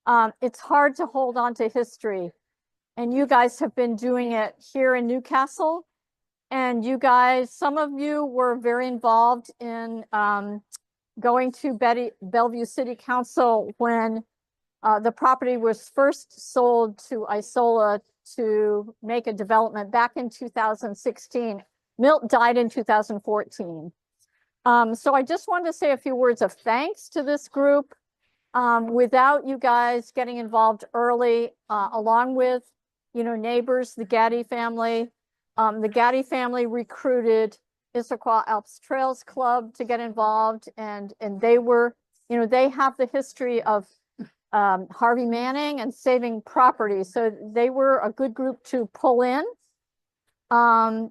It's hard to hold on to history. And you guys have been doing it here in Newcastle. And you guys, some of you were very involved in going to Bellevue City Council when the property was first sold to Isola to make a development back in 2016. Milt died in 2014. So I just wanted to say a few words of thanks to this group. Without you guys getting involved early, along with, neighbors, the Gaddy family. The Gaddy family recruited Issaquah Alps Trails Club to get involved, and they were, they have the history of Harvey Manning and saving property, so they were a good group to pull in. And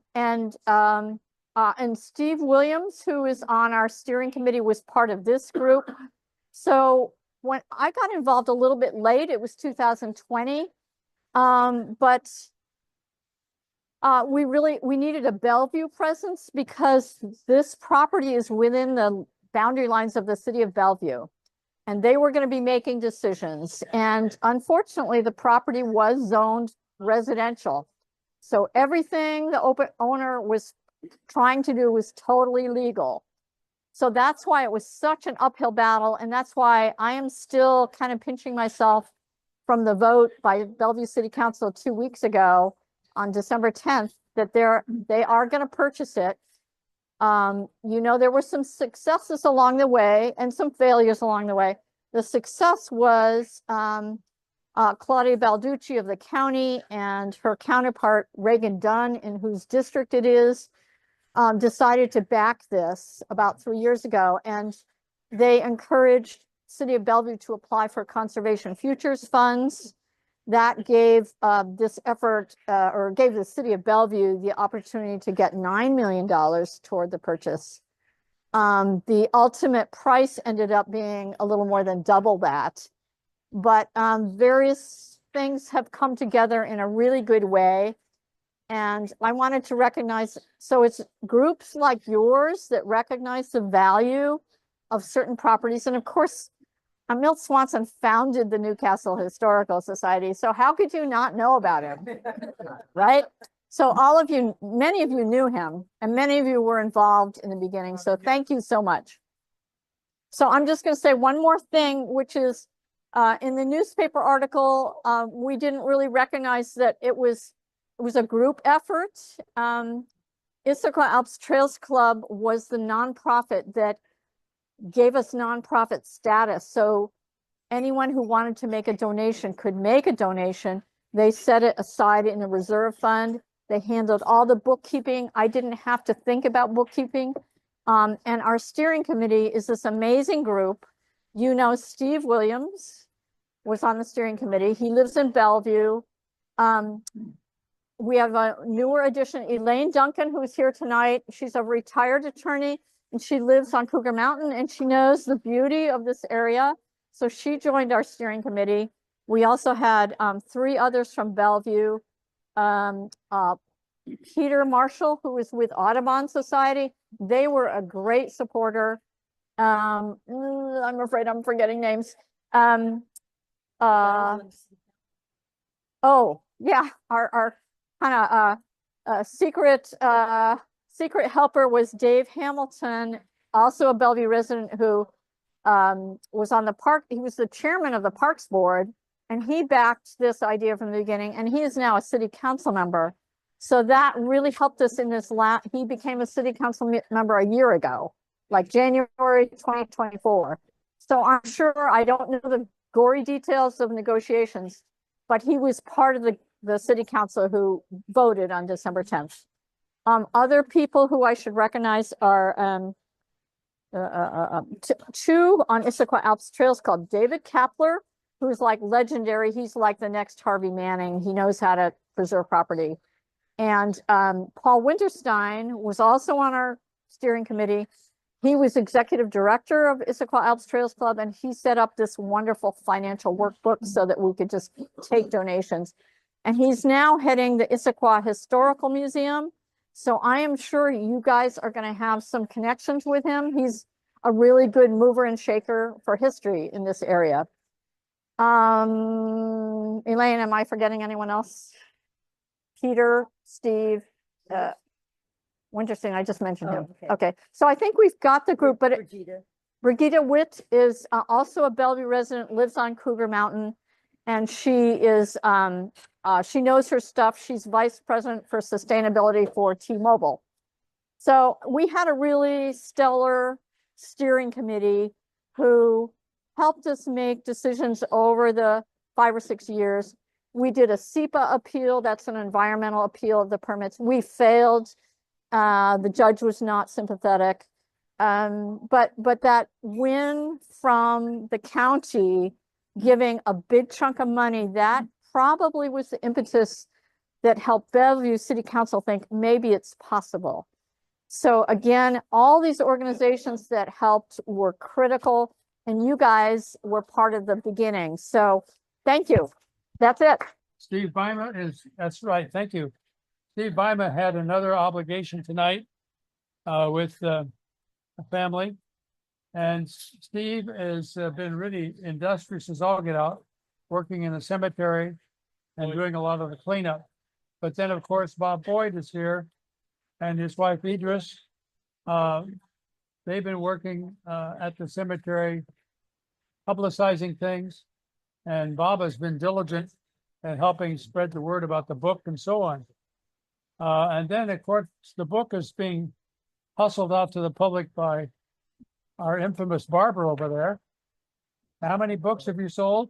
Steve Williams, who is on our steering committee, was part of this group. So when I got involved a little bit late, it was 2020. But we needed a Bellevue presence because this property is within the boundary lines of the city of Bellevue, and they were going to be making decisions. And unfortunately, the property was zoned residential. So everything the owner was trying to do was totally legal. So that's why it was such an uphill battle. And that's why I am still kind of pinching myself from the vote by Bellevue City Council 2 weeks ago on December 10th, that they are going to purchase it. There were some successes along the way and some failures along the way. The success was Claudia Balducci of the county and her counterpart, Reagan Dunn, in whose district it is, decided to back this about 3 years ago. And they encouraged City of Bellevue to apply for conservation futures funds. That gave this effort, or gave the City of Bellevue the opportunity to get $9 million toward the purchase. The ultimate price ended up being a little more than double that. But various things have come together in a really good way. And I wanted to recognize, so it's groups like yours that recognize the value of certain properties. And of course, Milt Swanson founded the Newcastle Historical Society. So how could you not know about him, right? So all of you, many of you knew him, and many of you were involved in the beginning. So thank you so much. So I'm just going to say one more thing, which is in the newspaper article, we didn't really recognize that it was a group effort. Issaquah Alps Trails Club was the nonprofit that gave us nonprofit status. So anyone who wanted to make a donation could make a donation. They set it aside in a reserve fund. They handled all the bookkeeping. I didn't have to think about bookkeeping. And our steering committee is this amazing group. Steve Williams was on the steering committee. He lives in Bellevue. We have a newer addition, Elaine Duncan, who's here tonight. She's a retired attorney, and she lives on Cougar Mountain, and she knows the beauty of this area. So she joined our steering committee. We also had 3 others from Bellevue. Peter Marshall, who was with Audubon Society. They were a great supporter. I'm afraid I'm forgetting names. Oh, yeah, our kind of secret helper was Dave Hamilton, also a Bellevue resident who was on the park. He was the chairman of the Parks Board, and he backed this idea from the beginning, and he is now a city council member. So that really helped us in this he became a city council member a year ago, like January 2024. So I'm sure, I don't know the gory details of negotiations, but he was part of the city council who voted on December 10th. Other people who I should recognize are 2 on Issaquah Alps Trails called David Kapler, who's like legendary. He's like the next Harvey Manning. He knows how to preserve property. And Paul Winterstein was also on our steering committee. He was executive director of Issaquah Alps Trails Club, and he set up this wonderful financial workbook so that we could just take donations. And he's now heading the Issaquah Historical Museum. So I am sure you guys are going to have some connections with him. He's a really good mover and shaker for history in this area. Elaine, am I forgetting anyone else? Peter, Steve, interesting, I just mentioned him. Okay, so I think we've got the group, but Brigitte Witt is also a Bellevue resident, lives on Cougar Mountain, and she is she knows her stuff. She's vice president for sustainability for T-Mobile. So we had a really stellar steering committee who helped us make decisions over the 5 or 6 years. We did a SEPA appeal. That's an environmental appeal of the permits. We failed. The judge was not sympathetic. But that win from the county giving a big chunk of money, that probably was the impetus that helped Bellevue City Council think maybe it's possible. So again, all these organizations that helped were critical, and you guys were part of the beginning. So thank you. That's it. Steve Baima that's right. Thank you. Steve Baima had another obligation tonight with a family. And Steve has been really industrious as all get out, working in a cemetery and doing a lot of the cleanup. But then, of course, Bob Boyd is here and his wife Idris. They've been working at the cemetery, publicizing things. And Bob has been diligent at helping spread the word about the book and so on. And then, of course, the book is being hustled out to the public by our infamous barber over there. How many books have you sold?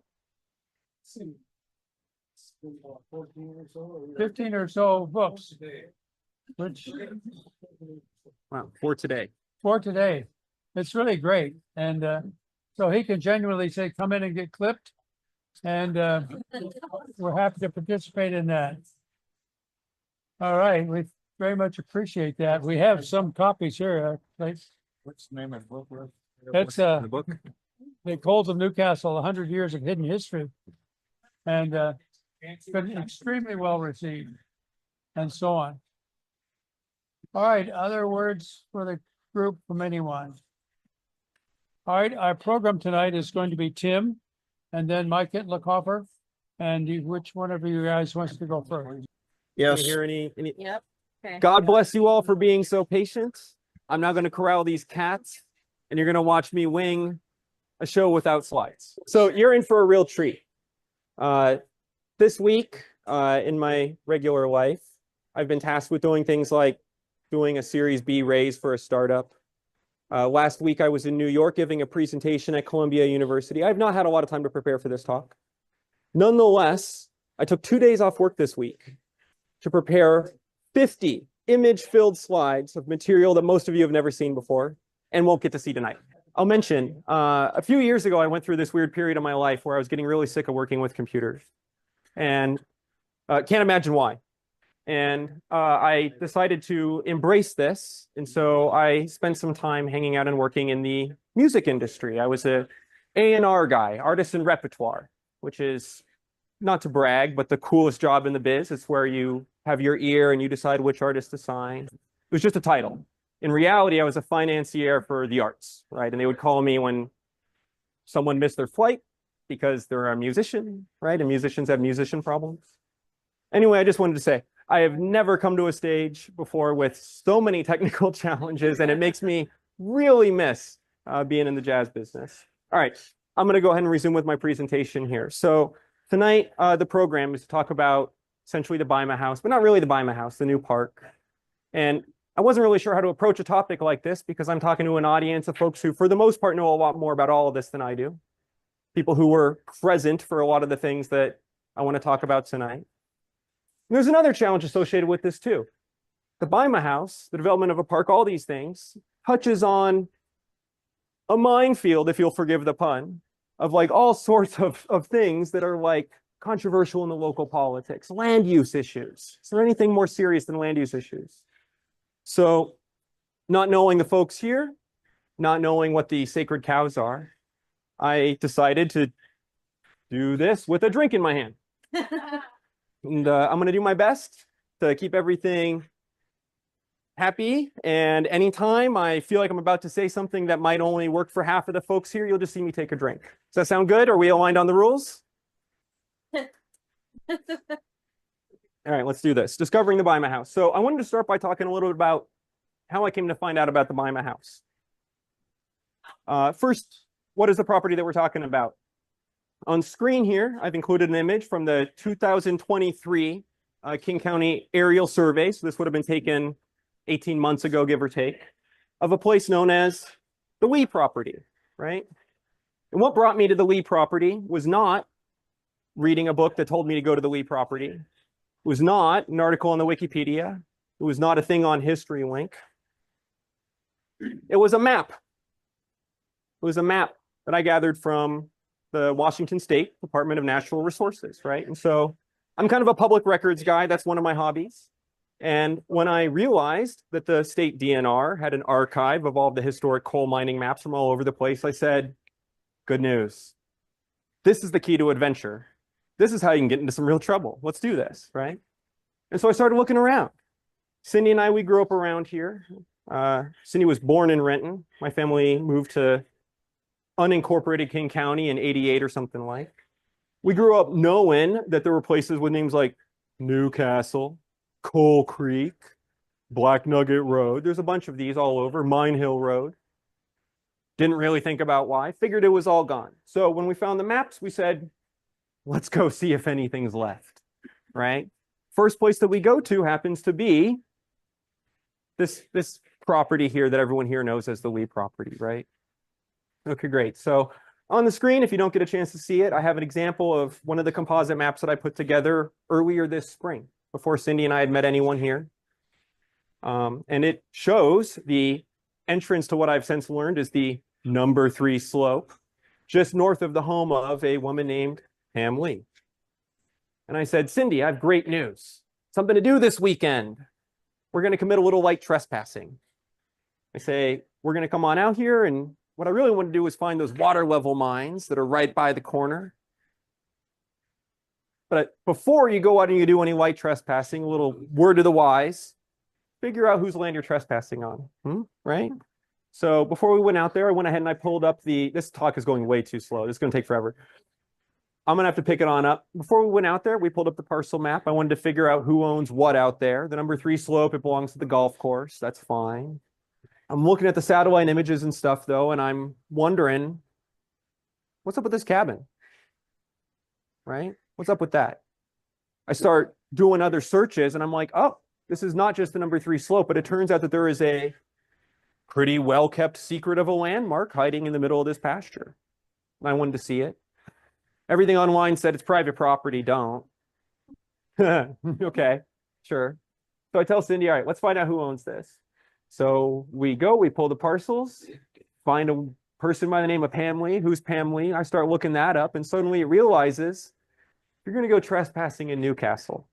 15 or so books. Which, wow, for today. It's really great. And so he can genuinely say, come in and get clipped. And we're happy to participate in that. All right, we very much appreciate that. We have some copies here. What's the name of the book? That's the book. The Coles of Newcastle, 100 Years of Hidden History. And it's been extremely well received and so on. All right, other words for the group from anyone? All right, our program tonight is going to be Tim and then Mike Itlickhofer. And which one of you guys wants to go first? Yes. Yep. Okay. God bless you all for being so patient. I'm now going to corral these cats and you're going to watch me wing a show without slides. So you're in for a real treat. This week, in my regular life, I've been tasked with doing things like doing a Series B raise for a startup. Last week, I was in New York giving a presentation at Columbia University. I've not had a lot of time to prepare for this talk. Nonetheless, I took 2 days off work this week to prepare 50 image-filled slides of material that most of you have never seen before and won't get to see tonight. I'll mention, a few years ago, I went through this weird period of my life where I was getting really sick of working with computers. And can't imagine why. And I decided to embrace this. And so I spent some time hanging out and working in the music industry. I was a A&R guy, artist and repertoire, which is, not to brag, but the coolest job in the biz. It's where you have your ear and you decide which artist to sign. It was just a title. In reality, I was a financier for the arts, right? And they would call me when someone missed their flight because they're a musician, right? And musicians have musician problems. Anyway, I just wanted to say, I have never come to a stage before with so many technical challenges, and it makes me really miss being in the jazz business. All right, I'm going to go ahead and resume with my presentation here. So tonight, the program is to talk about essentially the Baima House, but not really the Baima House, the new park. And I wasn't really sure how to approach a topic like this because I'm talking to an audience of folks who, for the most part, know a lot more about all of this than I do. People who were present for a lot of the things that I want to talk about tonight. And there's another challenge associated with this too. The Baima House, the development of a park, all these things, touches on a minefield, if you'll forgive the pun, of like all sorts of things that are like controversial in the local politics, land use issues. Is there anything more serious than land use issues? So not knowing the folks here, not knowing what the sacred cows are, I decided to do this with a drink in my hand. And I'm going to do my best to keep everything happy. And anytime I feel like I'm about to say something that might only work for half of the folks here, you'll just see me take a drink. Does that sound good? Are we aligned on the rules? All right, let's do this. Discovering the Baima House. So I wanted to start by talking a little bit about how I came to find out about the Baima House. First, what is the property that we're talking about? On screen here, I've included an image from the 2023 King County aerial survey. So this would have been taken 18 months ago, give or take, of a place known as the Lee property, right? And what brought me to the Lee property was not reading a book that told me to go to the Lee property. It was not an article on the Wikipedia. It was not a thing on History Link. It was a map. It was a map that I gathered from the Washington State Department of Natural Resources, right? And so I'm kind of a public records guy. That's one of my hobbies. And when I realized that the state DNR had an archive of all the historic coal mining maps from all over the place, I said, good news. This is the key to adventure. This is how you can get into some real trouble. Let's do this, right? And so I started looking around. Cindy and I, we grew up around here. Cindy was born in Renton. My family moved to unincorporated King County in '88 or something like. We grew up knowing that there were places with names like Newcastle, Coal Creek, Black Nugget Road. There's a bunch of these all over. Mine Hill Road. Didn't really think about why. Figured it was all gone. So when we found the maps, we said, let's go see if anything's left, right? First place that we go to happens to be this property here that everyone here knows as the Lee property, right? Okay, great. So on the screen, if you don't get a chance to see it, I have an example of one of the composite maps that I put together earlier this spring, before Cindy and I had met anyone here. And it shows the entrance to what I've since learned is the number 3 slope, just north of the home of a woman named Pam Lee. And I said, Cindy, I have great news. Something to do this weekend. We're going to commit a little light trespassing. I say, we're going to come on out here, and what I really want to do is find those water level mines that are right by the corner. But before you go out and you do any light trespassing, a little word to the wise, figure out whose land you're trespassing on, right? So before we went out there, I went ahead and I pulled up this talk is going way too slow. It's going to take forever. I'm going to have to pick it on up. Before we went out there, we pulled up the parcel map. I wanted to figure out who owns what out there. The number 3 slope, it belongs to the golf course. That's fine. I'm looking at the satellite images and stuff, though, and I'm wondering, what's up with this cabin? Right? What's up with that? I start doing other searches, and I'm like, oh, this is not just the number 3 slope, but it turns out that there is a pretty well-kept secret of a landmark hiding in the middle of this pasture. And I wanted to see it. Everything online said it's private property. Don't. Okay, sure. So I tell Cindy, all right, let's find out who owns this. So we pull the parcels, find a person by the name of Pam Lee. Who's Pam Lee? I start looking that up, and suddenly it realizes you're going to go trespassing in Newcastle,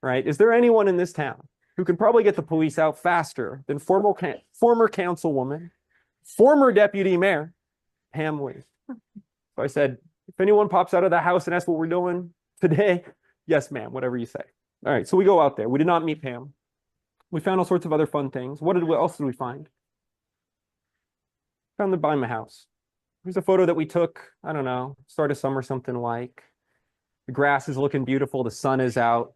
right? Is there anyone in this town who can probably get the police out faster than former councilwoman, former deputy mayor, Pam Lee? So I said, if anyone pops out of the house and asks what we're doing today, yes, ma'am, whatever you say. All right, so we go out there. We did not meet Pam. We found all sorts of other fun things. What else did we find? Found the Baima House. Here's a photo that we took, I don't know, start of summer, something like. The grass is looking beautiful. The sun is out.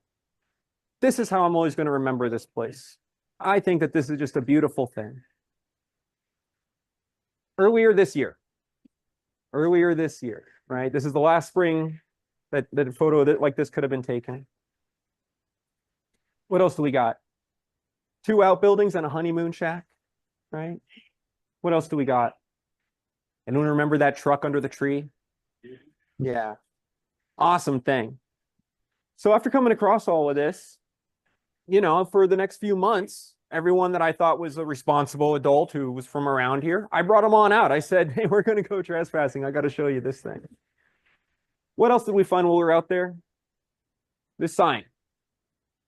This is how I'm always going to remember this place. I think that this is just a beautiful thing. Earlier this year, right? This is the last spring that a photo like this could have been taken. What else do we got? 2 outbuildings and a honeymoon shack, right? What else do we got? Anyone remember that truck under the tree? Yeah. Awesome thing. So after coming across all of this, you know, for the next few months, everyone that I thought was a responsible adult who was from around here, I brought them on out. I said, hey, we're going to go trespassing. I got to show you this thing. What else did we find while we were out there? This sign.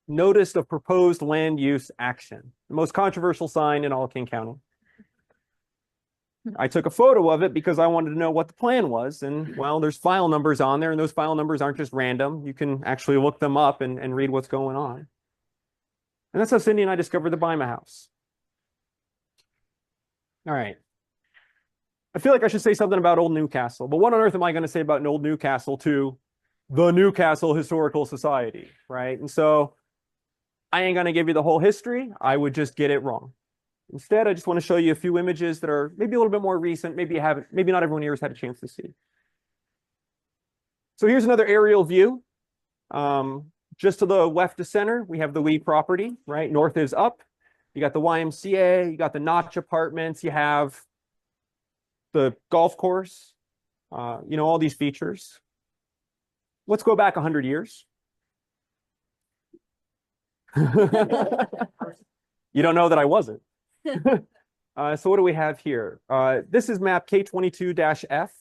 Notice of proposed land use action. The most controversial sign in all King County. I took a photo of it because I wanted to know what the plan was. And well, there's file numbers on there, and those file numbers aren't just random. You can actually look them up and read what's going on. And that's how Cindy and I discovered the Baima House. All right. I feel like I should say something about Old Newcastle, but what on earth am I going to say about an Old Newcastle to the Newcastle Historical Society, right? And so I ain't going to give you the whole history. I would just get it wrong. Instead, I just want to show you a few images that are maybe a little bit more recent, maybe not everyone here has had a chance to see. So here's another aerial view. Just to the left of center, we have the Lee property, right? North is up. You got the YMCA, you got the Notch Apartments, you have the golf course, all these features. Let's go back 100 years. You don't know that I wasn't. So what do we have here? This is map K22-F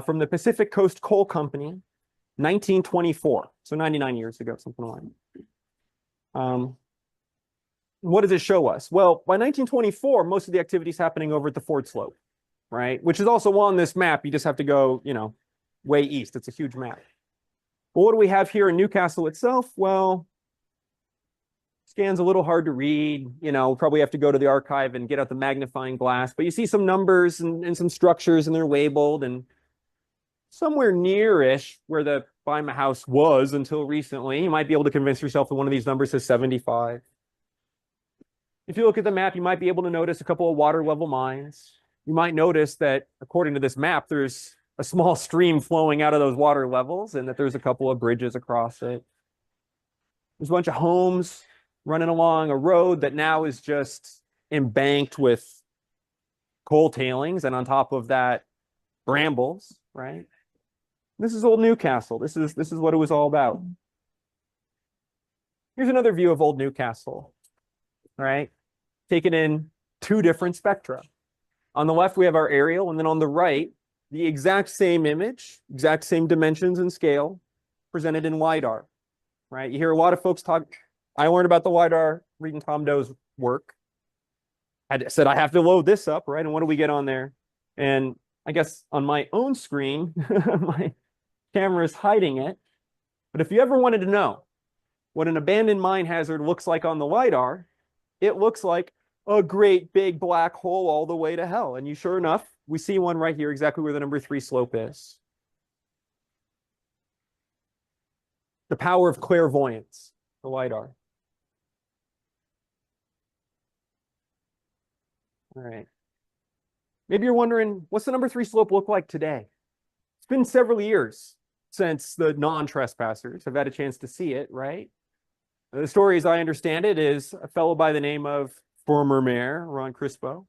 from the Pacific Coast Coal Company, 1924. So 99 years ago, something like that. What does it show us? Well, by 1924, most of the activity is happening over at the Ford Slope, right? Which is also on this map. You just have to go, way east. It's a huge map. But what do we have here in Newcastle itself? Well, scan's a little hard to read. Probably have to go to the archive and get out the magnifying glass. But you see some numbers and some structures, and they're labeled. And somewhere near-ish where the Baima House was until recently, you might be able to convince yourself that one of these numbers says 75. If you look at the map, you might be able to notice a couple of water level mines. You might notice that, according to this map, there's a small stream flowing out of those water levels and that there's a couple of bridges across it. There's a bunch of homes running along a road that now is just embanked with coal tailings, and on top of that, brambles, right? This is Old Newcastle. This is what it was all about. Here's another view of Old Newcastle, right? Taken in two different spectra. On the left, we have our aerial, and then on the right, the exact same image, exact same dimensions and scale, presented in LiDAR, right? You hear a lot of folks talk. I learned about the LiDAR reading Tom Doe's work. I said, I have to load this up, right? And what do we get on there? And I guess on my own screen, my camera is hiding it. But if you ever wanted to know what an abandoned mine hazard looks like on the LiDAR, it looks like a great big black hole all the way to hell. And sure enough, we see one right here, exactly where the number 3 slope is. The power of clairvoyance, the LiDAR. All right. Maybe you're wondering, what's the number 3 slope look like today? It's been several years since the non-trespassers have had a chance to see it, right? The story, as I understand it, is a fellow by the name of former Mayor Ron Crispo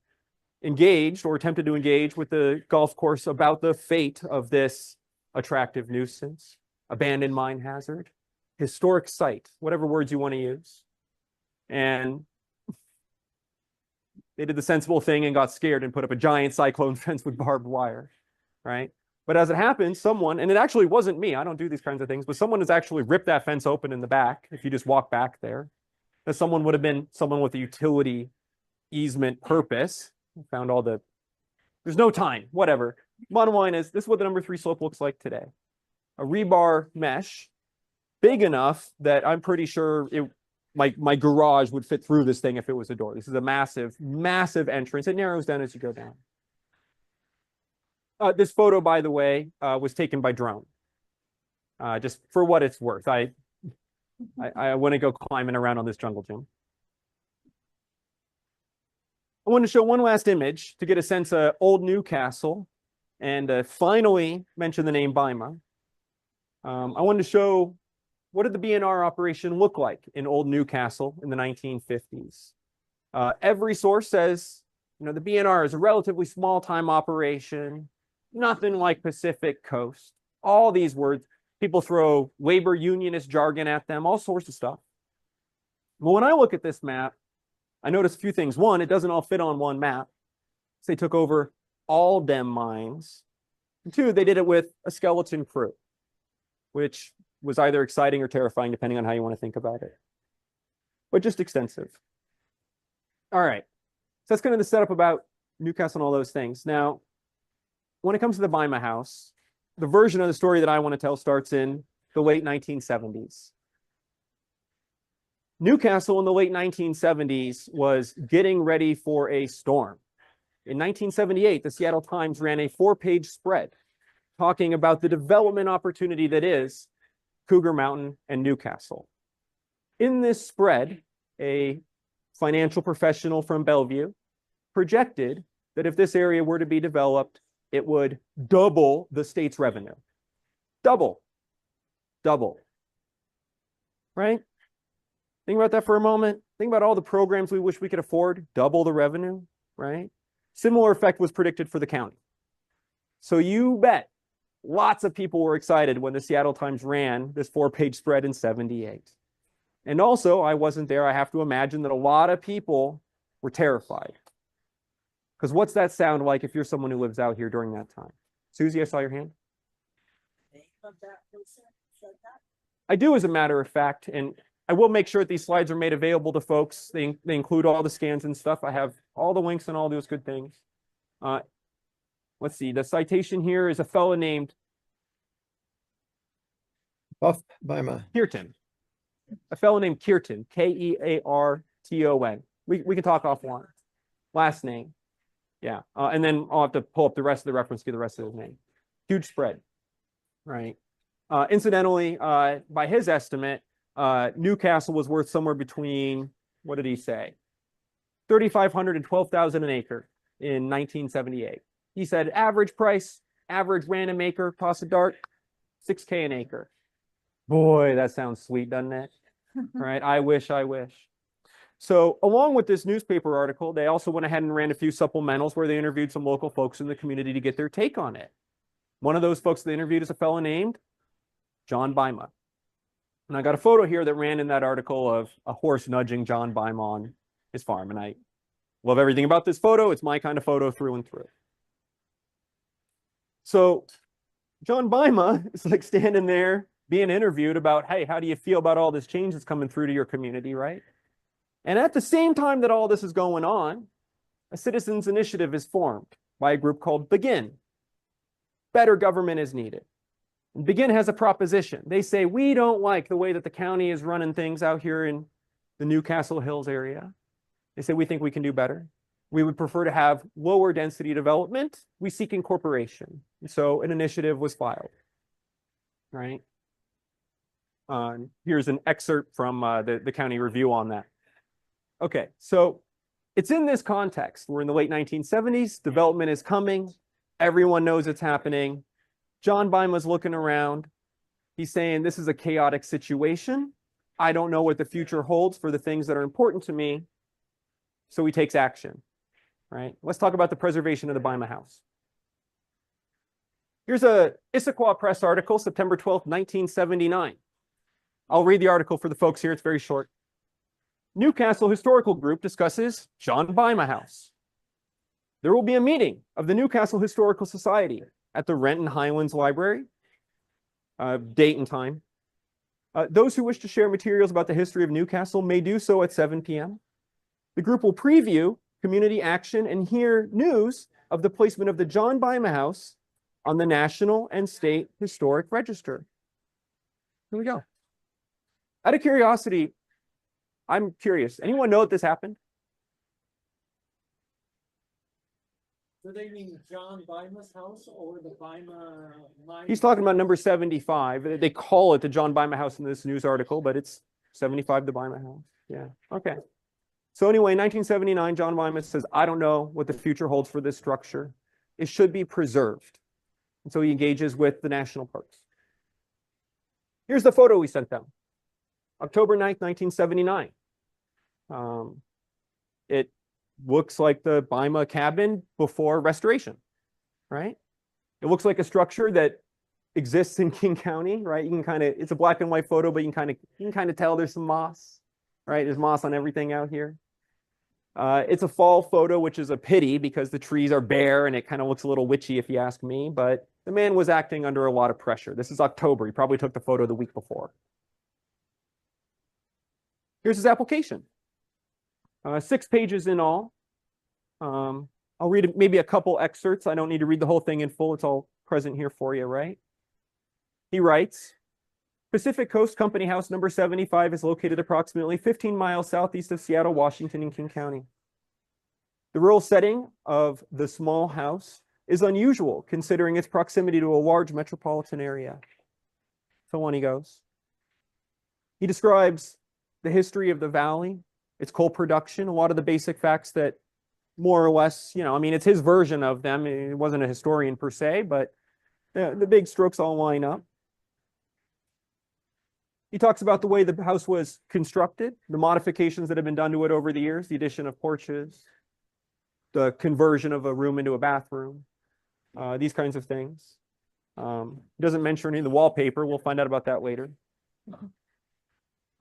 engaged or attempted to engage with the golf course about the fate of this attractive nuisance, abandoned mine hazard, historic site, whatever words you want to use. And they did the sensible thing and got scared and put up a giant cyclone fence with barbed wire, right? But as it happened, someone, and it actually wasn't me, I don't do these kinds of things, but someone has actually ripped that fence open in the back, if you just walk back there. That someone would have been someone with a utility easement purpose. Found all the, there's no time, whatever. Bottom line is, this is what the number 3 slope looks like today. A rebar mesh, big enough that I'm pretty sure my garage would fit through this thing if it was a door. This is a massive, massive entrance. It narrows down as you go down. This photo, by the way, was taken by drone. Just for what it's worth. I want to go climbing around on this jungle gym. I want to show one last image to get a sense of Old Newcastle and finally mention the name Baima. I wanted to show, what did the BNR operation look like in Old Newcastle in the 1950s? Every source says, the BNR is a relatively small time operation, nothing like Pacific Coast. All these words, people throw labor unionist jargon at them, all sorts of stuff. Well, when I look at this map, I notice a few things. One, it doesn't all fit on one map. So they took over all dem mines. And 2, they did it with a skeleton crew, which was either exciting or terrifying, depending on how you want to think about it. But just extensive. All right. So that's kind of the setup about Newcastle and all those things. Now, when it comes to the Baima House, the version of the story that I want to tell starts in the late 1970s. Newcastle in the late 1970s was getting ready for a storm. In 1978, the Seattle Times ran a 4-page spread talking about the development opportunity that is Cougar Mountain and Newcastle. In this spread, a financial professional from Bellevue projected that if this area were to be developed, it would double the state's revenue. Double. Right? Think about that for a moment. Think about all the programs we wish we could afford, double the revenue, right? Similar effect was predicted for the county. So you bet lots of people were excited when the Seattle Times ran this 4-page spread in 78. And also, I wasn't there. I have to imagine that a lot of people were terrified. Because what's that sound like if you're someone who lives out here during that time? Susie, I saw your hand. I do, as a matter of fact, and I will make sure that these slides are made available to folks. They include all the scans and stuff. I have all the links and all those good things. Let's see. The citation here is a fellow named Baima. Kirton. A fellow named Kirton, Kearton. We can talk offline. Last name. Yeah. And then I'll have to pull up the rest of the reference to get the rest of his name. Huge spread. Right. Incidentally, by his estimate, Newcastle was worth somewhere between, what did he say? $3,500 and $12,000 an acre in 1978. He said average price, average random acre, toss a dart, $6K an acre. Boy, that sounds sweet, doesn't it? Right? I wish. So along with this newspaper article, they also went ahead and ran a few supplementals where they interviewed some local folks in the community to get their take on it. One of those folks they interviewed is a fellow named John Baima. And I got a photo here that ran in that article of a horse nudging John Baima on his farm. And I love everything about this photo. It's my kind of photo through and through. So John Baima is like standing there being interviewed about, hey, how do you feel about all this change that's coming through to your community, right? And at the same time that all this is going on, a citizens initiative is formed by a group called Begin. Better government is needed. And Begin has a proposition. They say, we don't like the way that the county is running things out here in the Newcastle Hills area. They say, we think we can do better. We would prefer to have lower density development. We seek incorporation. And so an initiative was filed, right? Here's an excerpt from the county review on that. Okay, so it's in this context. We're in the late 1970s. Development is coming. Everyone knows it's happening. John Baima's looking around. He's saying, this is a chaotic situation. I don't know what the future holds for the things that are important to me. So he takes action, right? Let's talk about the preservation of the Baima House. Here's a Issaquah Press article, September 12th, 1979. I'll read the article for the folks here. It's very short. Newcastle Historical Group discusses John Baima House. There will be a meeting of the Newcastle Historical Society at the Renton Highlands Library. Date and time. Those who wish to share materials about the history of Newcastle may do so at 7 p.m. The group will preview community action and hear news of the placement of the John Baima House on the National and State Historic Register. Here we go. Out of curiosity, I'm curious. Anyone know that this happened? Do they mean John Baima's house or the Baima line? He's talking about number 75. They call it the John Baima House in this news article, but it's 75 the Baima House. Yeah, okay. So anyway, in 1979, John Baima says, I don't know what the future holds for this structure. It should be preserved. And so he engages with the national parks. Here's the photo we sent them. October 9th, 1979. It looks like the Baima cabin before restoration, right? It looks like a structure that exists in King County, right? You can kind of, it's a black and white photo, but you can kind of tell there's some moss, right? There's moss on everything out here. It's a fall photo, which is a pity because the trees are bare and it kind of looks a little witchy if you ask me, but the man was acting under a lot of pressure. This is October. He probably took the photo the week before. Here's his application. 6 pages in all. I'll read maybe a couple excerpts. I don't need to read the whole thing in full. It's all present here for you, right? He writes, Pacific Coast Company House number 75 is located approximately 15 miles southeast of Seattle, Washington in King County. The rural setting of the small house is unusual considering its proximity to a large metropolitan area. So on he goes. He describes the history of the valley, its coal production, a lot of the basic facts that more or less, I mean, it's his version of them. He wasn't a historian per se, but the big strokes all line up. He talks about the way the house was constructed, the modifications that have been done to it over the years, the addition of porches, the conversion of a room into a bathroom, these kinds of things. He doesn't mention any of the wallpaper. We'll find out about that later.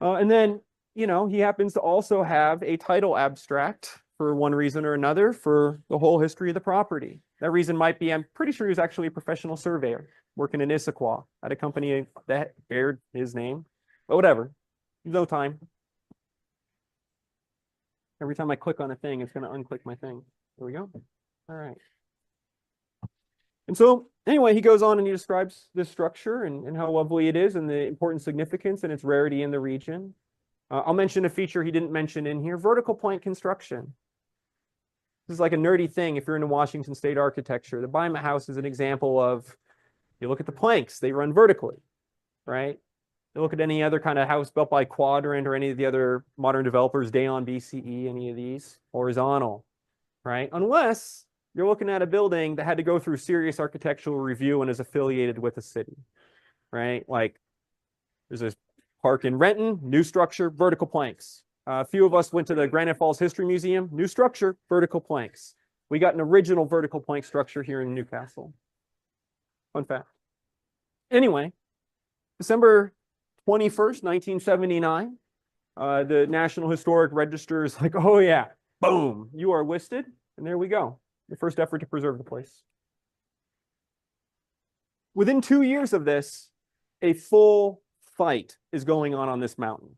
And then, he happens to also have a title abstract for one reason or another for the whole history of the property. That reason might be, I'm pretty sure he was actually a professional surveyor working in Issaquah at a company that bared his name, but whatever, no time. Every time I click on a thing, it's going to unclick my thing. There we go. All right. And so anyway, he goes on and he describes this structure and how lovely it is and the important significance and its rarity in the region. I'll mention a feature he didn't mention in here, vertical plank construction. This is like a nerdy thing if you're into Washington State architecture. The Baima House is an example of, you look at the planks, they run vertically, right? You look at any other kind of house built by Quadrant or any of the other modern developers, Dayon, BCE, any of these, horizontal, right? Unless you're looking at a building that had to go through serious architectural review and is affiliated with a city, right? Like there's this park in Renton, new structure, vertical planks. A few of us went to the Granite Falls History Museum, new structure, vertical planks. We got an original vertical plank structure here in Newcastle. Fun fact. Anyway, December 21st, 1979, the National Historic Register is like, oh yeah, boom, you are listed. And there we go. The first effort to preserve the place. Within 2 years of this, a full fight is going on this mountain.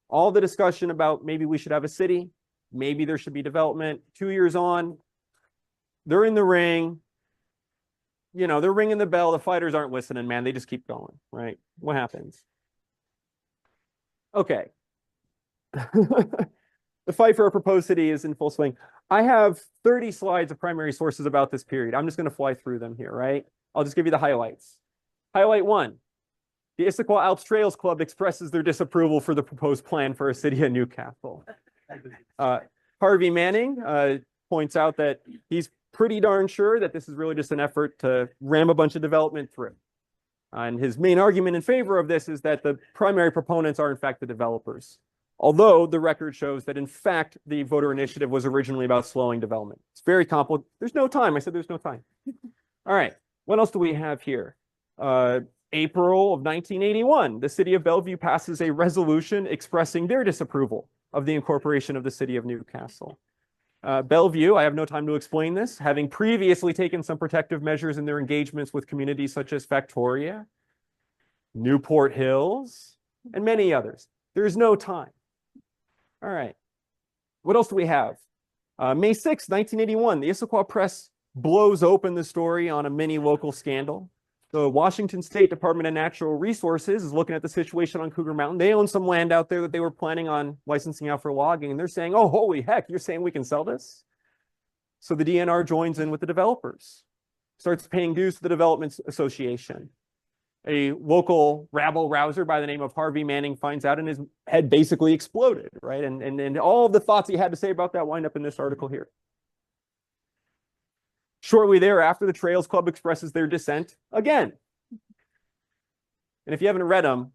All the discussion about maybe we should have a city, maybe there should be development. 2 years on, they're in the ring. They're ringing the bell. The fighters aren't listening, man. They just keep going, right? What happens? Okay. The fight for a proposed city is in full swing. I have 30 slides of primary sources about this period. I'm just going to fly through them here, right? I'll just give you the highlights. Highlight 1. The Issaquah Alps Trails Club expresses their disapproval for the proposed plan for a city of Newcastle. Harvey Manning points out that he's pretty darn sure that this is really just an effort to ram a bunch of development through. And his main argument in favor of this is that the primary proponents are in fact the developers. Although the record shows that in fact the voter initiative was originally about slowing development. It's very complicated. There's no time. I said there's no time. All right. What else do we have here? April of 1981, the city of Bellevue passes a resolution expressing their disapproval of the incorporation of the city of Newcastle. Bellevue, I have no time to explain this, having previously taken some protective measures in their engagements with communities such as Factoria, Newport Hills, and many others. There's no time. All right. What else do we have? May 6, 1981, the Issaquah Press blows open the story on a mini local scandal. The Washington State Department of Natural Resources is looking at the situation on Cougar Mountain. They own some land out there that they were planning on licensing out for logging, and they're saying, oh, holy heck, you're saying we can sell this? So the DNR joins in with the developers, starts paying dues to the Development Association. A local rabble-rouser by the name of Harvey Manning finds out, and his head basically exploded, right? And all of the thoughts he had to say about that wind up in this article here. Shortly thereafter, the Trails Club expresses their dissent again. And if you haven't read them,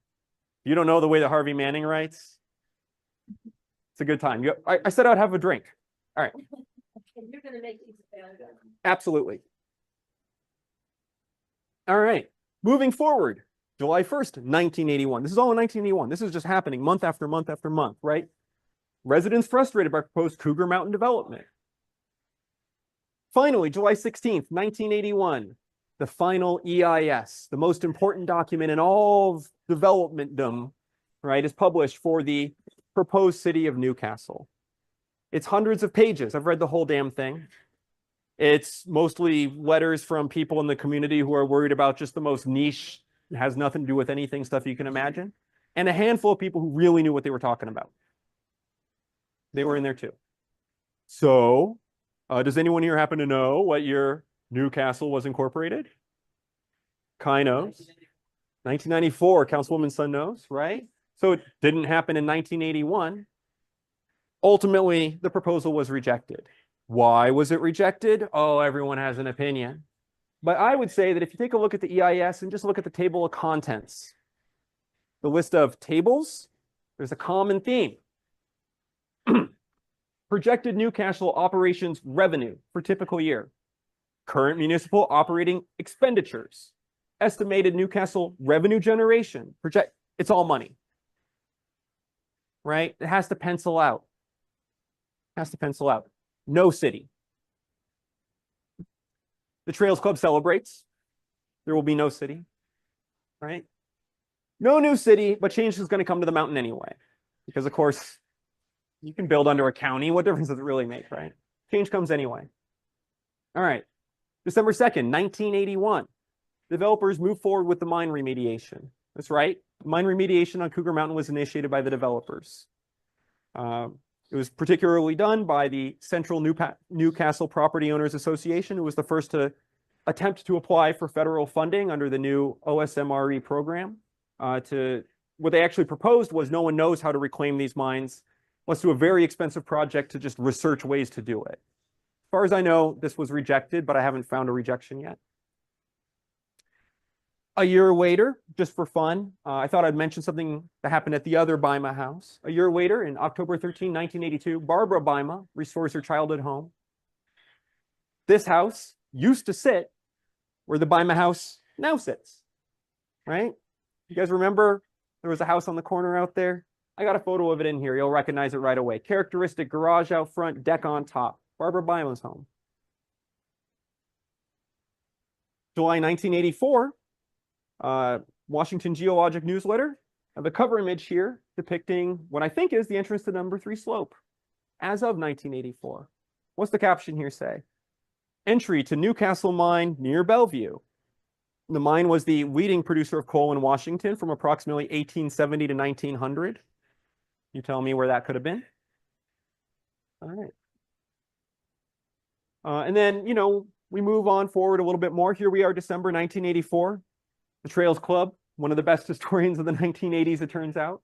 you don't know the way that Harvey Manning writes. It's a good time. I said I'd have a drink. All right. You're going to make these available. Absolutely. All right. Moving forward, July 1st, 1981. This is all in 1981. This is just happening month after month after month, right? Residents frustrated by proposed Cougar Mountain development. Finally, July 16th, 1981, the final EIS, the most important document in all of developmentdom, right, is published for the proposed city of Newcastle. It's hundreds of pages. I've read the whole damn thing. It's mostly letters from people in the community who are worried about just the most niche, has nothing to do with anything stuff you can imagine, and a handful of people who really knew what they were talking about. They were in there too. So, does anyone here happen to know what year Newcastle was incorporated? Kai knows. 1994, Councilwoman Sun knows, right? So it didn't happen in 1981. Ultimately, the proposal was rejected. Why was it rejected? Oh, everyone has an opinion. But I would say that if you take a look at the EIS and just look at the table of contents, the list of tables, there's a common theme. Projected Newcastle operations revenue for typical year. Current municipal operating expenditures. Estimated Newcastle revenue generation. It's all money. Right? It has to pencil out. Has to pencil out. No city. The Trails Club celebrates. There will be no city. Right? No new city, but change is going to come to the mountain anyway. Because, of course, you can build under a county. What difference does it really make, right? Change comes anyway. All right. December 2nd, 1981. Developers move forward with the mine remediation. That's right. Mine remediation on Cougar Mountain was initiated by the developers. It was particularly done by the Central Newcastle Property Owners Association, who was the first to attempt to apply for federal funding under the new OSMRE program. What they actually proposed was no one knows how to reclaim these mines. Let's do a very expensive project to just research ways to do it. As far as I know, this was rejected, but I haven't found a rejection yet. A year later, just for fun, I thought I'd mention something that happened at the other Baima House. A year later, in October 13, 1982, Barbara Baima restores her childhood home. This house used to sit where the Baima House now sits, right? You guys remember there was a house on the corner out there? I got a photo of it in here. You'll recognize it right away. Characteristic garage out front, deck on top. Barbara Baima's home. July 1984, Washington Geologic Newsletter. I have a cover image here depicting what I think is the entrance to number 3 slope as of 1984. What's the caption here say? Entry to Newcastle Mine near Bellevue. The mine was the leading producer of coal in Washington from approximately 1870 to 1900. You tell me where that could have been. All right. And then, we move on forward a little bit more. Here we are, December 1984. The Trails Club, one of the best historians of the 1980s, it turns out,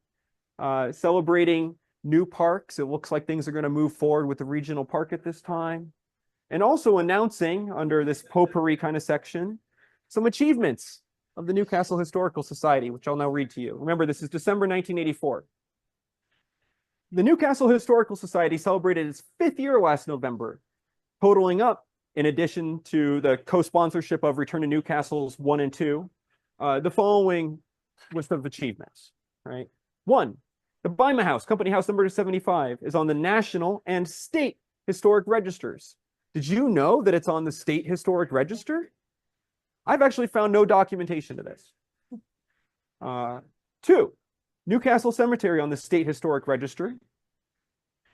celebrating new parks. It looks like things are going to move forward with the regional park at this time. And also announcing, under this potpourri kind of section, some achievements of the Newcastle Historical Society, which I'll now read to you. Remember, this is December 1984. The Newcastle Historical Society celebrated its 5th year last November, totaling up, in addition to the co-sponsorship of Return to Newcastle's 1 and 2, the following list of achievements, right? 1, the Baima House, Company House number 75, is on the National and State Historic Registers. Did you know that it's on the State Historic Register? I've actually found no documentation to this. 2, Newcastle Cemetery on the State Historic Register.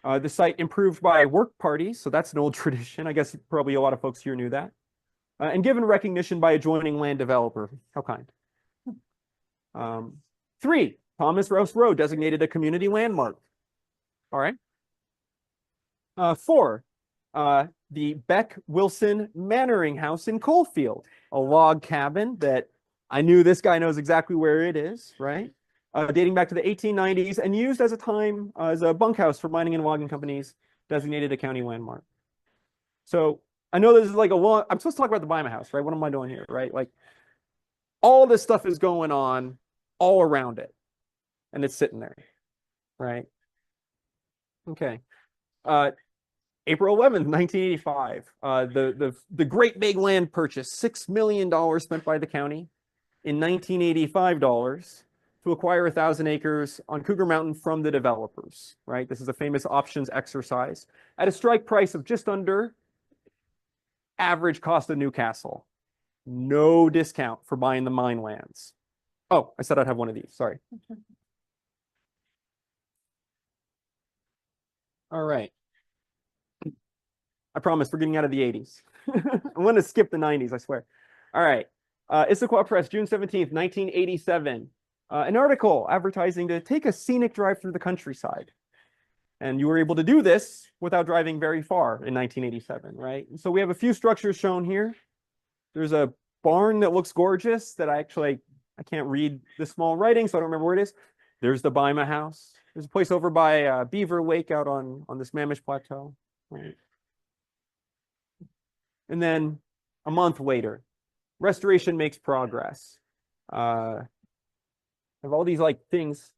The site improved by work parties, so that's an old tradition. I guess probably a lot of folks here knew that. And given recognition by adjoining land developer. How kind. 3, Thomas Rouse Road, designated a community landmark. All right. 4, the Beck Wilson Mannering House in Coalfield, a log cabin that I knew this guy knows exactly where it is, right? Dating back to the 1890s and used as a bunkhouse for mining and logging companies, designated a county landmark. So I know this is like I'm supposed to talk about the Baima House, right? What am I doing here, right? Like all this stuff is going on all around it and it's sitting there, right? Okay. April 11th, 1985, the great big land purchase, $6 million spent by the county in 1985 dollars to acquire 1,000 acres on Cougar Mountain from the developers, right? This is a famous options exercise at a strike price of just under average cost of Newcastle. No discount for buying the mine lands. Oh, I said I'd have one of these, sorry. All right. I promise we're getting out of the 80s. I'm going to skip the 90s, I swear. All right. Issaquah Press, June 17th, 1987. An article advertising to take a scenic drive through the countryside. And you were able to do this without driving very far in 1987, right? So we have a few structures shown here. There's a barn that looks gorgeous that I can't read the small writing, so I don't remember where it is. There's the Baima House. There's a place over by Beaver Lake out on this Mammoth Plateau, right? And then a month later, restoration makes progress. Have all these like things.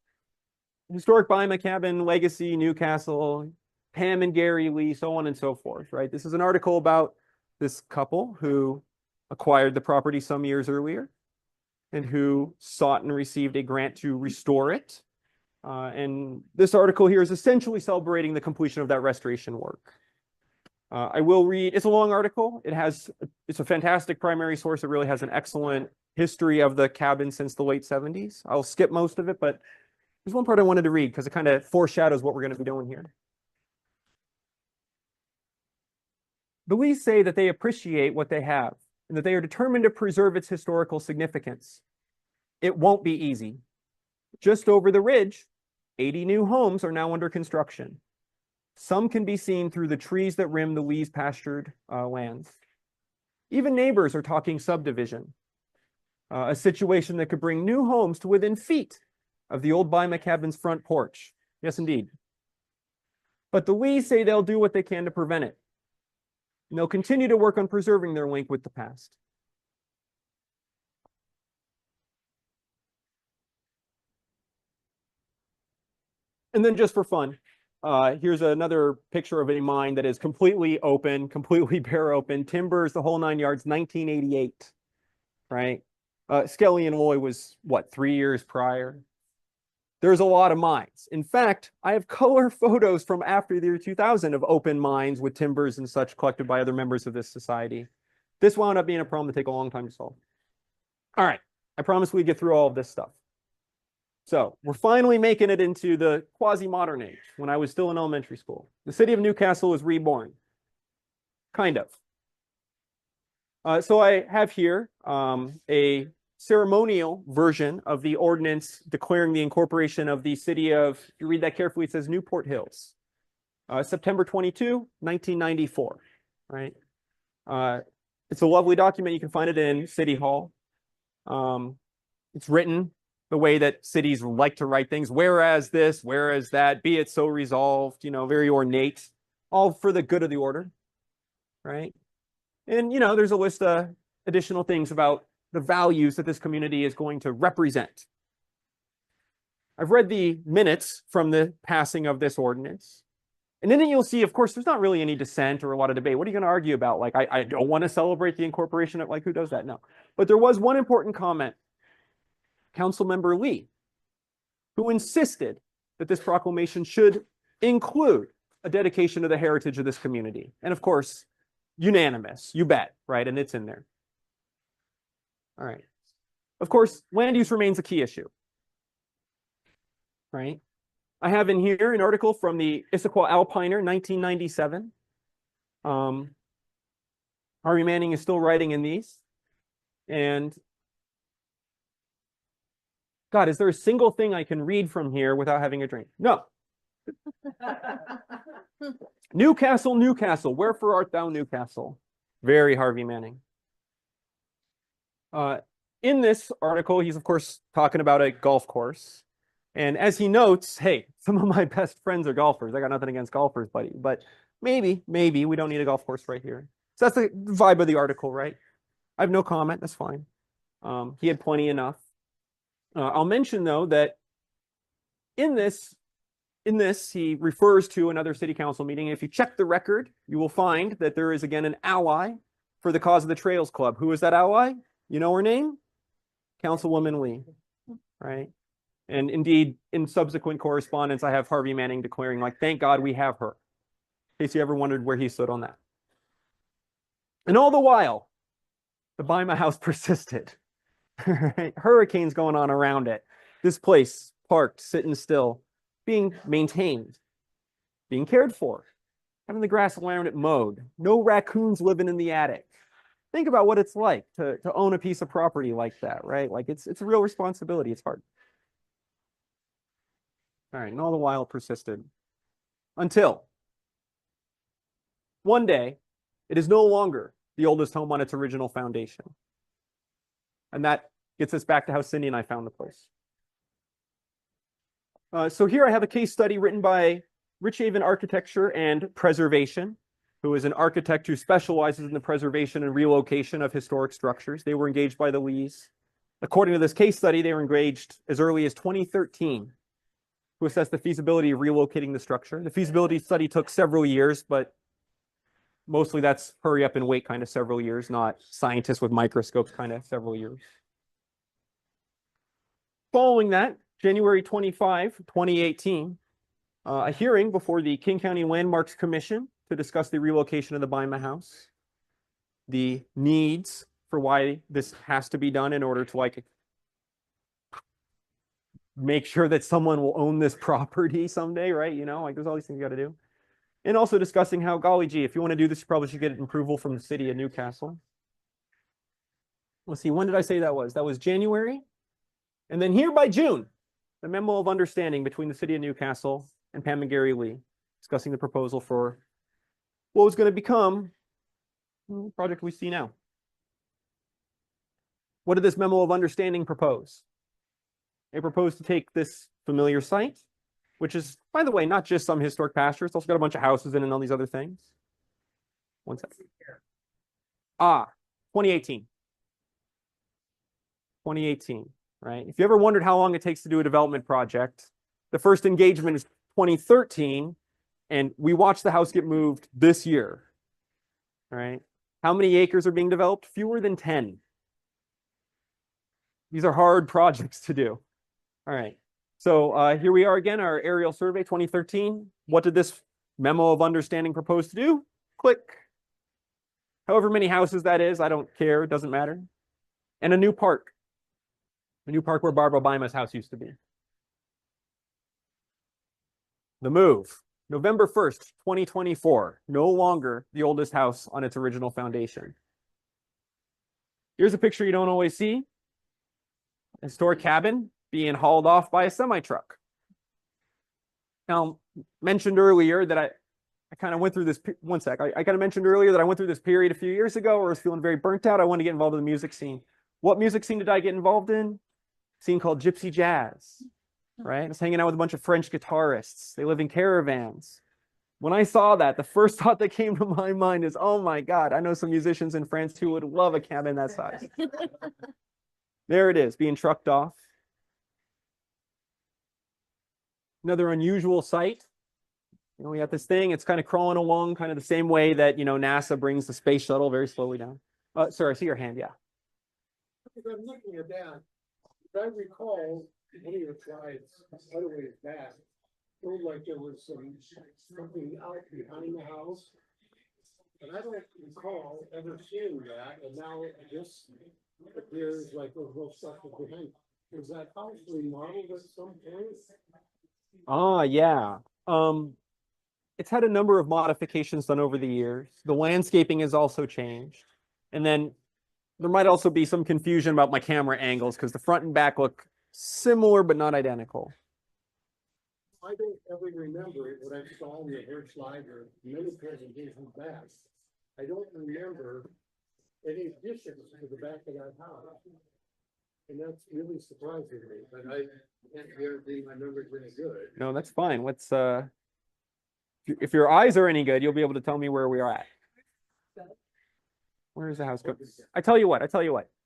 Historic Baima Cabin, Legacy, Newcastle, Pam and Gary Lee, so on and so forth, right? This is an article about this couple who acquired the property some years earlier and who sought and received a grant to restore it. And this article here is essentially celebrating the completion of that restoration work. I will read, it's a long article. It's a fantastic primary source. It really has an excellent history of the cabin since the late 70s. I'll skip most of it, but there's one part I wanted to read because it kind of foreshadows what we're going to be doing here. The Lees say that they appreciate what they have and that they are determined to preserve its historical significance. It won't be easy. Just over the ridge, 80 new homes are now under construction. Some can be seen through the trees that rim the Lees pastured lands. Even neighbors are talking subdivision, a situation that could bring new homes to within feet of the old Baima cabin's front porch. Yes, indeed. But the Lees say they'll do what they can to prevent it. And they'll continue to work on preserving their link with the past. And then just for fun, here's another picture of a mine that is completely open, completely bare open, timbers, the whole 9 yards, 1988, right? Skelly and Loy was, what, 3 years prior? There's a lot of mines. In fact, I have color photos from after the year 2000 of open mines with timbers and such collected by other members of this society. This wound up being a problem that take a long time to solve. All right, I promise we get through all of this stuff. So we're finally making it into the quasi-modern age when I was still in elementary school. The city of Newcastle was reborn, kind of. So I have here a ceremonial version of the ordinance declaring the incorporation of the city of, if you read that carefully, it says Newport Hills. September 22, 1994, right? It's a lovely document. You can find it in City Hall. It's written the way that cities like to write things, whereas this, whereas that, be it so resolved, very ornate, all for the good of the order, right? And, there's a list of additional things about the values that this community is going to represent. I've read the minutes from the passing of this ordinance. And then you'll see, of course, there's not really any dissent or a lot of debate. What are you going to argue about? Like, I don't want to celebrate the incorporation of, like, who does that? No. But there was one important comment. Councilmember Lee, who insisted that this proclamation should include a dedication to the heritage of this community. And of course, unanimous, you bet, right? And it's in there. All right. Of course, land use remains a key issue, right? I have in here an article from the Issaquah Alpiner, 1997. Harvey Manning is still writing in these. And God, is there a single thing I can read from here without having a drink? No. Newcastle, Newcastle, wherefore art thou, Newcastle? Very Harvey Manning. In this article, he's of course talking about a golf course. And as he notes, hey, some of my best friends are golfers. I got nothing against golfers, buddy, but maybe we don't need a golf course right here. So that's the vibe of the article, right? I have no comment, that's fine. He had plenty enough. I'll mention though that in this, he refers to another city council meeting. If you check the record, you will find that there is again an ally for the cause of the Trails Club. Who is that ally? You know her name? Councilwoman Lee, right? And indeed, in subsequent correspondence, I have Harvey Manning declaring, like, thank God we have her. In case you ever wondered where he stood on that. And all the while, the Baima House persisted. Hurricanes going on around it. This place parked, sitting still, being maintained, being cared for, having the grass around it mowed, no raccoons living in the attic. Think about what it's like to own a piece of property like that, right? Like it's a real responsibility. It's hard. All right, and all the while persisted. Until one day, it is no longer the oldest home on its original foundation. And that gets us back to how Cindy and I found the place. So here I have a case study written by Rich Haven Architecture and Preservation, who is an architect who specializes in the preservation and relocation of historic structures. They were engaged by the Lees. According to this case study, they were engaged as early as 2013 to assess the feasibility of relocating the structure. The feasibility study took several years, but mostly that's hurry up and wait kind of several years, not scientists with microscopes kind of several years. Following that, January 25, 2018, a hearing before the King County Landmarks Commission to discuss the relocation of the Baima House, the needs for why this has to be done in order to make sure that someone will own this property someday, right? You know, there's all these things you got to do. And also discussing how, golly gee, if you want to do this, you probably should get approval from the city of Newcastle. Let's see, when did I say that was? That was January. And then here by June, the memo of understanding between the city of Newcastle and Pam and Gary Lee, discussing the proposal for what was going to become the project we see now. What did this memo of understanding propose? It proposed to take this familiar site, which is, by the way, not just some historic pasture. It's also got a bunch of houses in it and all these other things. One second. 2018. 2018, right? If you ever wondered how long it takes to do a development project, the first engagement is 2013, and we watched the house get moved this year, right? How many acres are being developed? Fewer than 10. These are hard projects to do. All right. So here we are again, our aerial survey 2013. What did this memo of understanding propose to do? Click. However many houses that is, I don't care, it doesn't matter. And a new park. A new park where Barbara Baima's house used to be. The move. November 1st, 2024. No longer the oldest house on its original foundation. Here's a picture you don't always see. A historic cabin being hauled off by a semi-truck. Now, mentioned earlier that I kind of went through this, one sec, I kind of mentioned earlier that I went through this period a few years ago where I was feeling very burnt out. I wanted to get involved in the music scene. What music scene did I get involved in? A scene called Gypsy Jazz, right? I was hanging out with a bunch of French guitarists. They live in caravans. When I saw that, the first thought that came to my mind is, oh my God, I know some musicians in France who would love a cabin that size. There it is, being trucked off. Another unusual sight. You know, we got this thing, it's kind of crawling along kind of the same way that, you know, NASA brings the space shuttle very slowly down. Sir, I see your hand, yeah. I'm looking at that. If I recall, one of your slides, quite a ways back, showed like there was something out behind the house. And I don't recall ever seeing that, and now this appears like there's no structure behind. Was that house remodeled at some point? Yeah. It's had a number of modifications done over the years. The landscaping has also changed. And then there might also be some confusion about my camera angles because the front and back look similar but not identical. I don't ever remember what I saw in the hair slide or many presentations back. I don't remember any additions to the back of that house. And that's really surprising me, but I can't guarantee my memory's really good. No, that's fine. Let's if your eyes are any good, you'll be able to tell me where we are at. Where is the house go? I tell you what.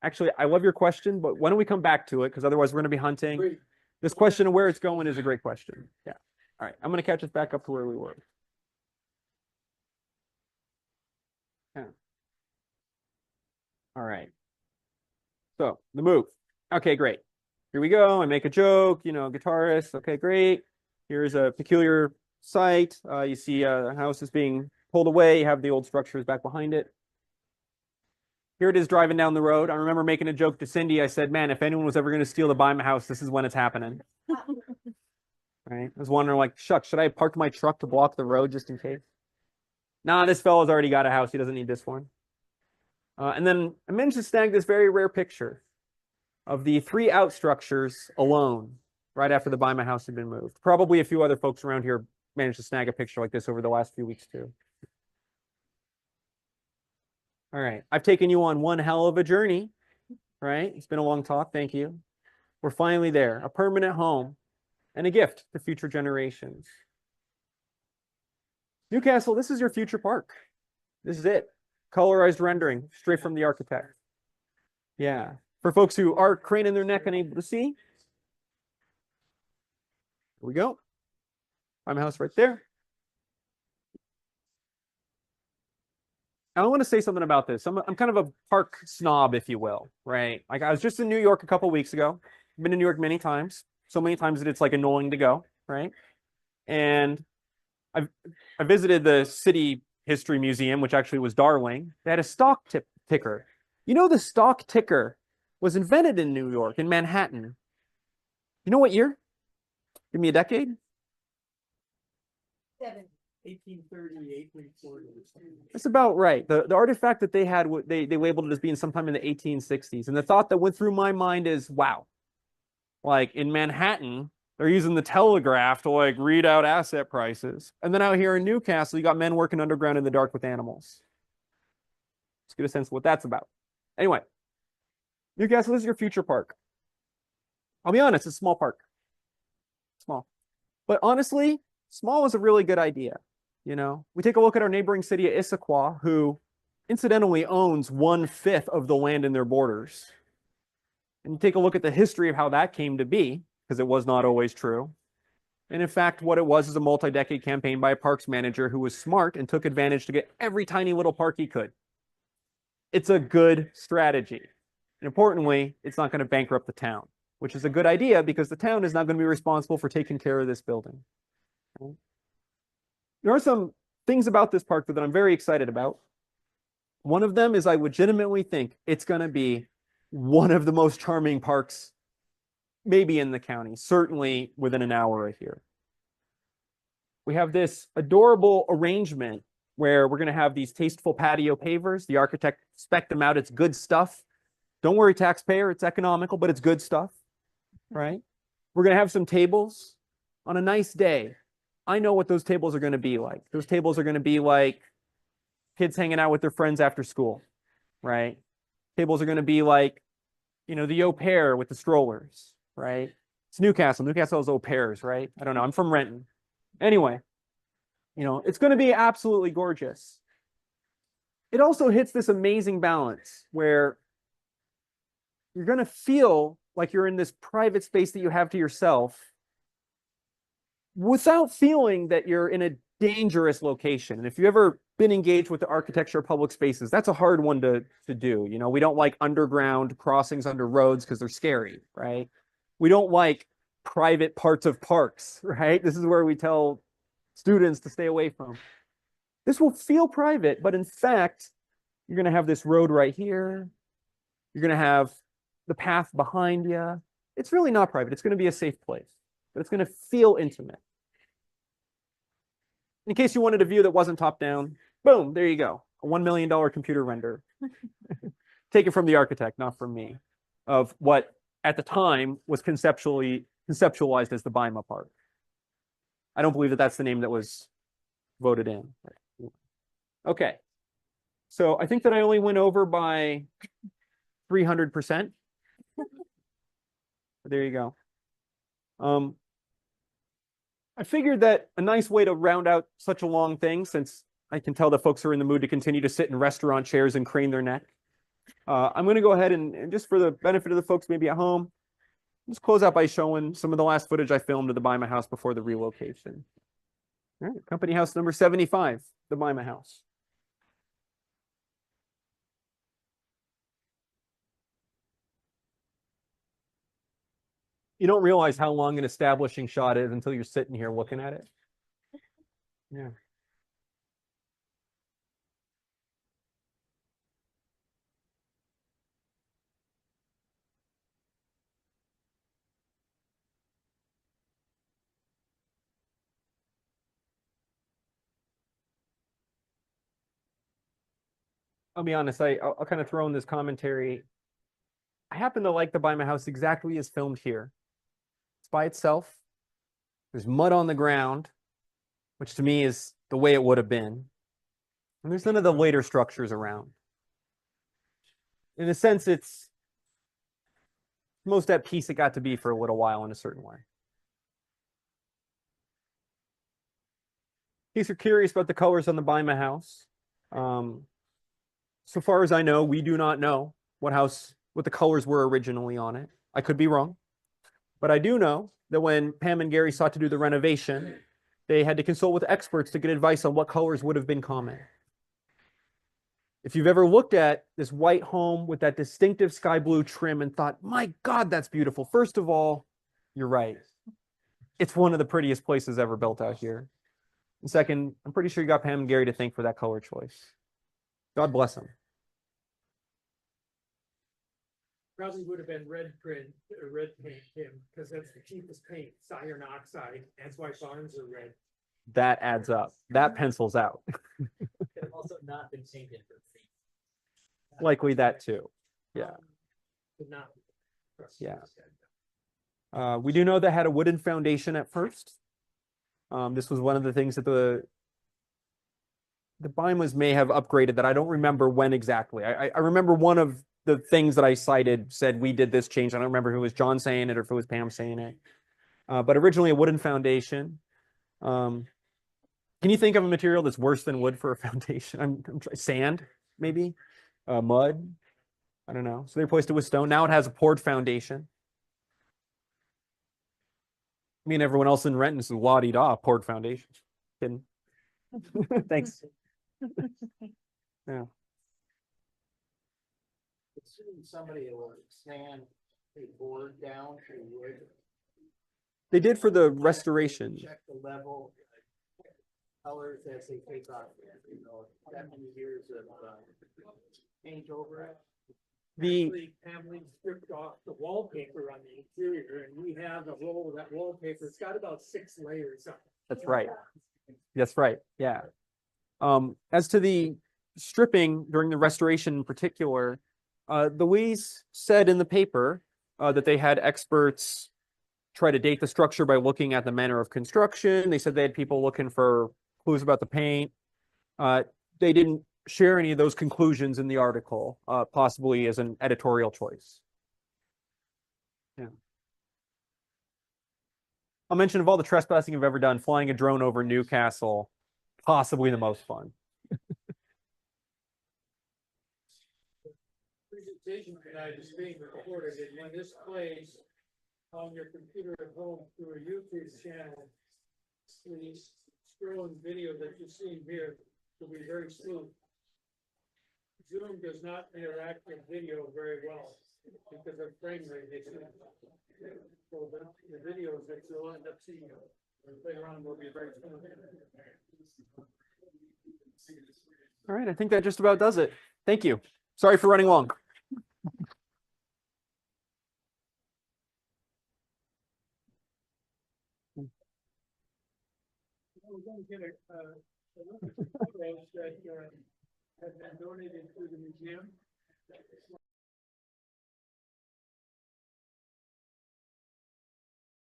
Actually, I love your question, but why don't we come back to it? Because otherwise we're going to be hunting. Great. This question of where it's going is a great question. Yeah. All right. I'm going to catch us back up to where we were. Yeah. All right. So the move. Okay, great. Here we go. I make a joke, you know, guitarist. Okay, great. Here's a peculiar site. You see a house is being pulled away. You have the old structures back behind it. Here it is driving down the road. I remember making a joke to Cindy. I said, man, if anyone was ever going to steal the Baima house, this is when it's happening. Right? I was wondering, like, shucks, should I have parked my truck to block the road just in case? Nah, this fellow's already got a house. He doesn't need this one. And then I managed to snag this very rare picture of the 3 out structures alone right after the Baima house had been moved. Probably a few other folks around here managed to snag a picture like this over the last few weeks too. All right, I've taken you on one hell of a journey, right? It's been a long talk, thank you. We're finally there, a permanent home and a gift to future generations. Newcastle, this is your future park. This is it. Colorized rendering, straight from the architect. Yeah, for folks who are craning their neck unable to see. Here we go. Baima House right there. I want to say something about this. I'm kind of a park snob, if you will, right? Like I was just in New York a couple weeks ago. I've been in New York many times, so many times that it's like annoying to go, right? And I visited the City History Museum, which actually was Darling. They had a stock ticker. You know, the stock ticker was invented in New York, in Manhattan. You know what year? Give me a decade. 1838. That's about right. The artifact that they had, they labeled it as being sometime in the 1860s. And the thought that went through my mind is, wow, like in Manhattan, they're using the telegraph to like read out asset prices. And then out here in Newcastle, you got men working underground in the dark with animals. Let's get a sense of what that's about. Anyway, Newcastle is your future park. I'll be honest, it's a small park. Small. But honestly, small is a really good idea. You know, we take a look at our neighboring city of Issaquah, who incidentally owns 1/5 of the land in their borders. And you take a look at the history of how that came to be, because it was not always true. And in fact, what it was is a multi-decade campaign by a parks manager who was smart and took advantage to get every tiny little park he could. It's a good strategy. And importantly, it's not going to bankrupt the town, which is a good idea because the town is not going to be responsible for taking care of this building. There are some things about this park that I'm very excited about. One of them is I legitimately think it's going to be one of the most charming parks maybe in the county, certainly within an hour of here. We have this adorable arrangement where we're going to have these tasteful patio pavers. The architect spec'd them out. It's good stuff. Don't worry, taxpayer, it's economical, but it's good stuff, right? We're going to have some tables on a nice day. I know what those tables are going to be like. Those tables are going to be like kids hanging out with their friends after school, right? Tables are going to be like, you know, the au pair with the strollers, right? It's Newcastle. Newcastle has au pairs, right? I don't know. I'm from Renton. Anyway, you know, it's going to be absolutely gorgeous. It also hits this amazing balance where you're going to feel like you're in this private space that you have to yourself without feeling that you're in a dangerous location. And if you've ever been engaged with the architecture of public spaces, that's a hard one to do. You know, we don't like underground crossings under roads because they're scary, right? We don't like private parts of parks, right? This is where we tell students to stay away from. This will feel private, but in fact, you're going to have this road right here. You're going to have the path behind you. It's really not private. It's going to be a safe place, but it's going to feel intimate. In case you wanted a view that wasn't top down, boom, there you go. A $1 million computer render. Taken from the architect, not from me, of what at the time was conceptualized as the Baima Park. I don't believe that that's the name that was voted in. Okay. So I think that I only went over by 300%. There you go. I figured that a nice way to round out such a long thing, since I can tell that folks are in the mood to continue to sit in restaurant chairs and crane their neck. I'm going to go ahead and just for the benefit of the folks maybe at home, just close out by showing some of the last footage I filmed of the Baima House before the relocation. All right, company house number 75, the Baima House. You don't realize how long an establishing shot is until you're sitting here looking at it. Yeah. I'll be honest, I'll kind of throw in this commentary. I happen to like the Baima House exactly as filmed here. It's by itself. There's mud on the ground. which to me is the way it would have been. And there's none of the later structures around. In a sense, it's most at peace it got to be for a little while in a certain way. In case you're curious about the colors on the Baima house, so far as I know, we do not know what the colors were originally on it. I could be wrong, but I do know that when Pam and Gary sought to do the renovation, they had to consult with experts to get advice on what colors would have been common. If you've ever looked at this white home with that distinctive sky blue trim and thought, my God, that's beautiful. First of all, you're right. It's one of the prettiest places ever built out here. And second, I'm pretty sure you got Pam and Gary to thank for that color choice. God bless them. Probably would have been red paint, Tim, because that's the cheapest paint, iron oxide. That's why barns are red. That adds up. That pencils out. Could have also not been painted for paint. Likely that too. Yeah. Could not. Yeah. We do know they had a wooden foundation at first. This was one of the things that the Baimas may have upgraded that I don't remember when exactly. I remember one of the things that I cited said we did this change. I don't remember if it was John saying it or if it was Pam saying it. But originally a wooden foundation. Can you think of a material that's worse than wood for a foundation? Sand, maybe? Mud? I don't know. So they replaced it with stone. Now it has a poured foundation. Me and everyone else in Renton is la-di-da, poured foundation. Kidding. Thanks. Yeah. Assuming somebody will sand a board down to wood. They did for the restoration. Check the level, colors as they take off, you know, that many years of paint over it. Actually, Pamela stripped off the wallpaper on the interior, and we have a roll of that wallpaper. It's got about 6 layers on it. That's right. That's right. Yeah. As to the stripping during the restoration in particular, the Lees said in the paper that they had experts try to date the structure by looking at the manner of construction. They said they had people looking for clues about the paint. They didn't share any of those conclusions in the article, possibly as an editorial choice. Yeah. I'll mention of all the trespassing I've ever done, flying a drone over Newcastle, possibly the most fun. Presentation tonight is being recorded, and when this plays on your computer at home through a YouTube channel, the scrolling video that you're seeing here will be very smooth. Zoom does not interact with video very well because of frame rate issues. So the videos that you'll end up seeing later on will be very smooth. All right, I think that just about does it. Thank you. Sorry for running long. We're going to get a look at the photos that have been donated to the museum.